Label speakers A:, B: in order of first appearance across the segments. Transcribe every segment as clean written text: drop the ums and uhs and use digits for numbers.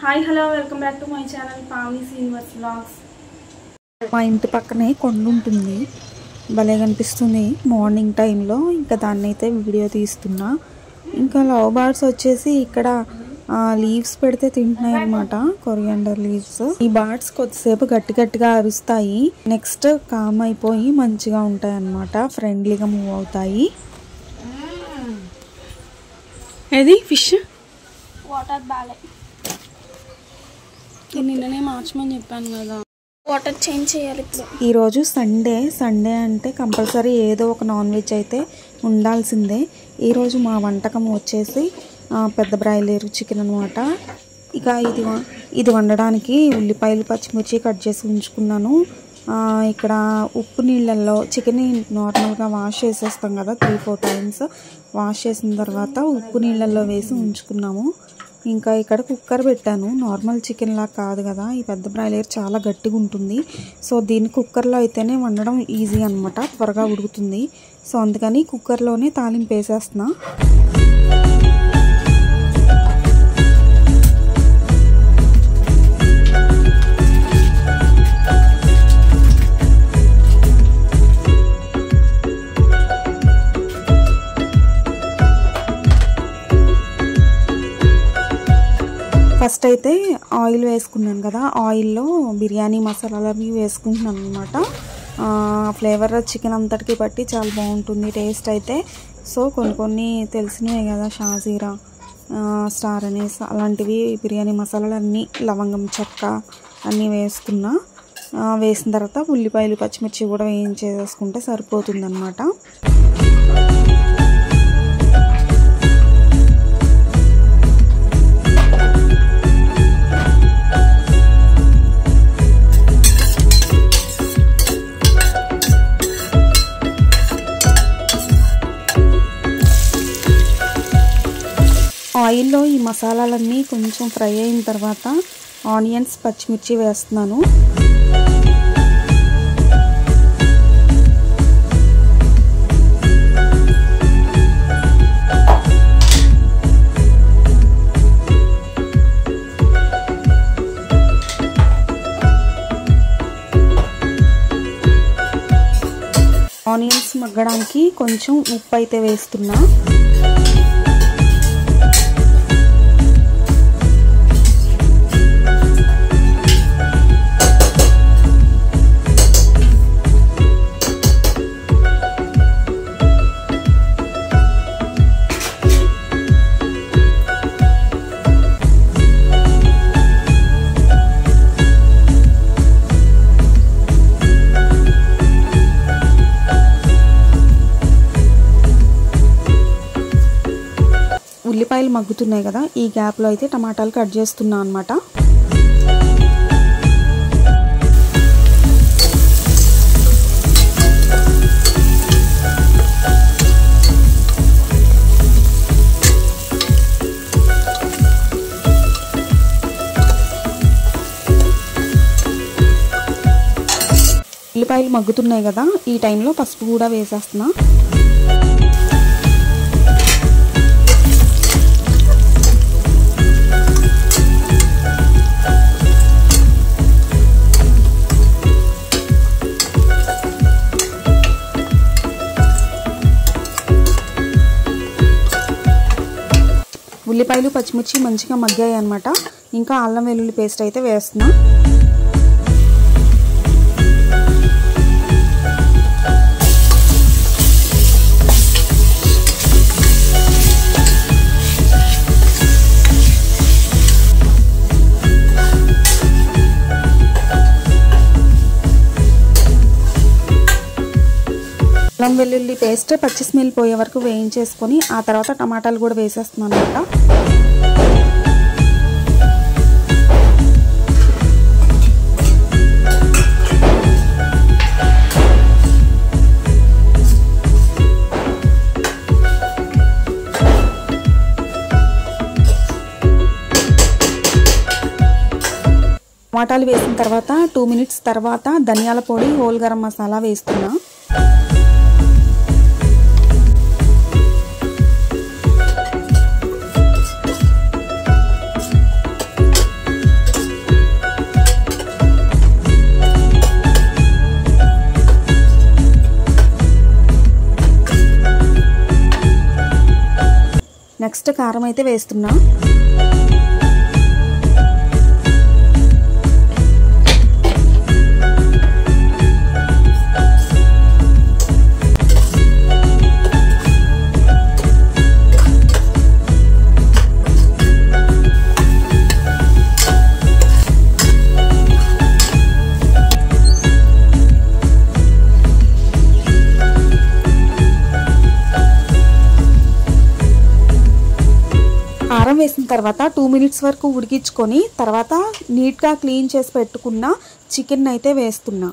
A: Hi hello welcome back to my channel Pavani's universe vlogs.
B: మా ఇంటి పక్కనే కొండ ఉంటుంది, భలే కనిపిస్తుంది మార్నింగ్ టైంలో. ఇంకా దాన్ని అయితే వీడియో తీస్తున్నా. ఇంకా లవ్ బర్డ్స్ వచ్చేసి ఇక్కడ లీవ్స్ పెడితే తింటున్నాయి అన్నమాట, కొరియాండర్ లీవ్స్. ఈ బర్డ్స్ కొద్దిసేపు గట్టి గట్టిగా అరుస్తాయి, నెక్స్ట్ కామ్ అయిపోయి మంచిగా ఉంటాయి అన్నమాట, ఫ్రెండ్లీగా మూవ్ అవుతాయి.
A: ఏది ఫిష్ వాటర్ బాలే, నిన్ననే మార్చమని చెప్పాను కదా, వాటర్ చేంజ్ చేయాలి ఇప్పుడు.
B: ఈరోజు సండే అంటే కంపల్సరీ ఏదో ఒక నాన్ వెజ్ అయితే ఉండాల్సిందే. ఈరోజు మా వంటకం వచ్చేసి పెద్ద బ్రాయిలర్ చికెన్ అనమాట. ఇక ఇది వండడానికి ఉల్లిపాయలు పచ్చిమిర్చి కట్ చేసి ఉంచుకున్నాను. ఇక్కడ ఉప్పు నీళ్ళల్లో చికెన్ నార్మల్గా వాష్ చేసేస్తాం కదా, 3-4 టైమ్స్ వాష్ చేసిన తర్వాత ఉప్పు నీళ్ళల్లో వేసి ఉంచుకున్నాము. ఇంకా ఇక్కడ కుక్కర్ పెట్టాను, నార్మల్ చికెన్ లా కాదు కదా, ఈ పెద్ద బ్రాయిలర్ చాలా గట్టిగా ఉంటుంది. సో దీన్ని కుక్కర్లో అయితేనే వండడం ఈజీ అనమాట, త్వరగా ఉడుకుతుంది. సో అందుకని కుక్కర్లోనే తాలింపు వేసేస్తున్నా. ఫస్ట్ అయితే ఆయిల్ వేసుకున్నాను కదా, ఆయిల్లో బిర్యానీ మసాలాలు అవి వేసుకుంటున్నాను అనమాట. ఫ్లేవర్ చికెన్ అంతటికి బట్టి చాలా బాగుంటుంది టేస్ట్ అయితే. సో కొన్ని తెలిసినవే కదా, షాజీరా, స్టార్ అనేస్ అలాంటివి బిర్యానీ మసాలాలు అన్నీ, లవంగం చెక్క అన్నీ వేసుకున్నా. వేసిన తర్వాత ఉల్లిపాయలు పచ్చిమిర్చి కూడా వేయించేసుకుంటే సరిపోతుంది అన్నమాట. ఆయిల్లో ఈ మసాలాలన్నీ కొంచెం ఫ్రై అయిన తర్వాత ఆనియన్స్ పచ్చిమిర్చి వేస్తున్నాను. ఆనియన్స్ మగ్గడానికి కొంచెం ఉప్పు అయితే వేస్తున్నా. ఉల్లిపాయలు మగ్గుతున్నాయి కదా, ఈ గ్యాప్లో అయితే టమాటాలు కట్ చేస్తున్నా అనమాట. ఉల్లిపాయలు మగ్గుతున్నాయి కదా, ఈ టైంలో పసుపు కూడా వేసేస్తున్నా. ఉల్లిపాయలు పచ్చిమిర్చి మంచిగా మగ్గాయి అన్నమాట. ఇంకా అల్లం వెల్లుల్లి పేస్ట్ అయితే వేస్తున్నా. అల్లం వెల్లుల్లి పేస్ట్ పచ్చి స్మెల్ పోయే వరకు వేయించేసుకొని ఆ తర్వాత టమాటాలు కూడా వేసేస్తున్నాను అన్నమాట. టమాటాలు వేసిన తర్వాత 2 మినిట్స్ తర్వాత ధనియాల పొడి, హోల్ గరం మసాలా వేస్తున్నా. నెక్స్ట్ కారం అయితే వేస్తున్నా. కారం వేసిన తర్వాత 2 మినిట్స్ వరకు ఉడికించుకొని తర్వాత నీట్గా క్లీన్ చేసి పెట్టుకున్న చికెన్ అయితే వేస్తున్నా.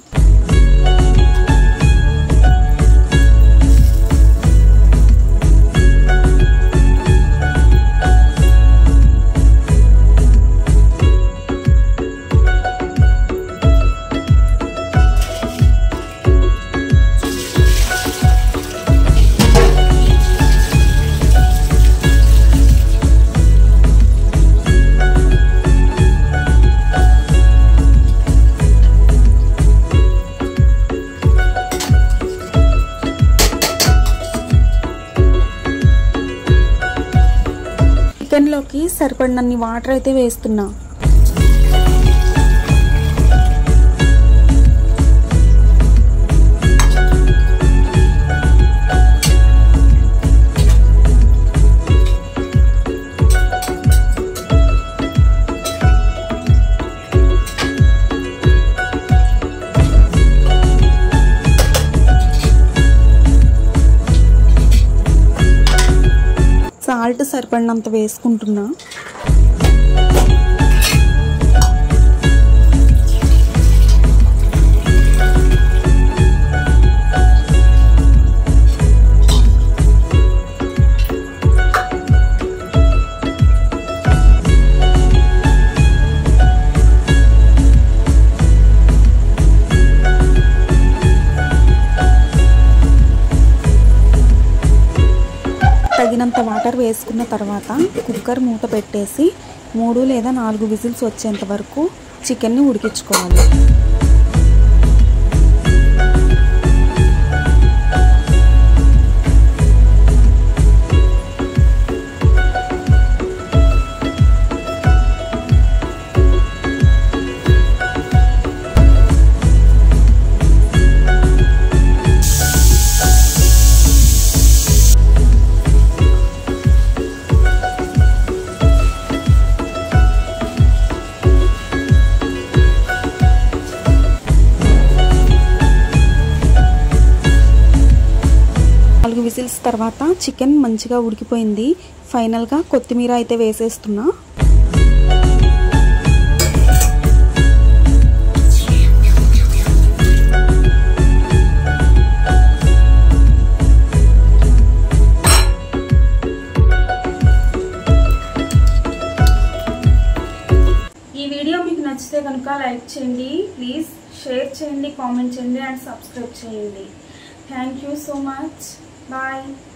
B: చికెన్లోకి సరిపడినన్ని వాటర్ అయితే వేస్తున్నా. సాల్ట్ సరిపడినంత వేసుకుంటున్నా. తగినంత వాటర్ వేసుకున్న తర్వాత కుక్కర్ మూత పెట్టేసి 3 లేదా 4 విజిల్స్ వచ్చేంత వరకు చికెన్ని ఉడికించుకోవాలి. విజిల్స్ తర్వాత చికెన్ మంచిగా ఉడికిపోయింది. ఫైనల్గా కొత్తిమీర అయితే వేసేస్తున్నా.
A: ఈ వీడియో మీకు నచ్చితే కనుక లైక్ చేయండి, ప్లీజ్ షేర్ చేయండి, కామెంట్ చేయండి అండ్ సబ్స్క్రైబ్ చేయండి. Thank you so much. Bye.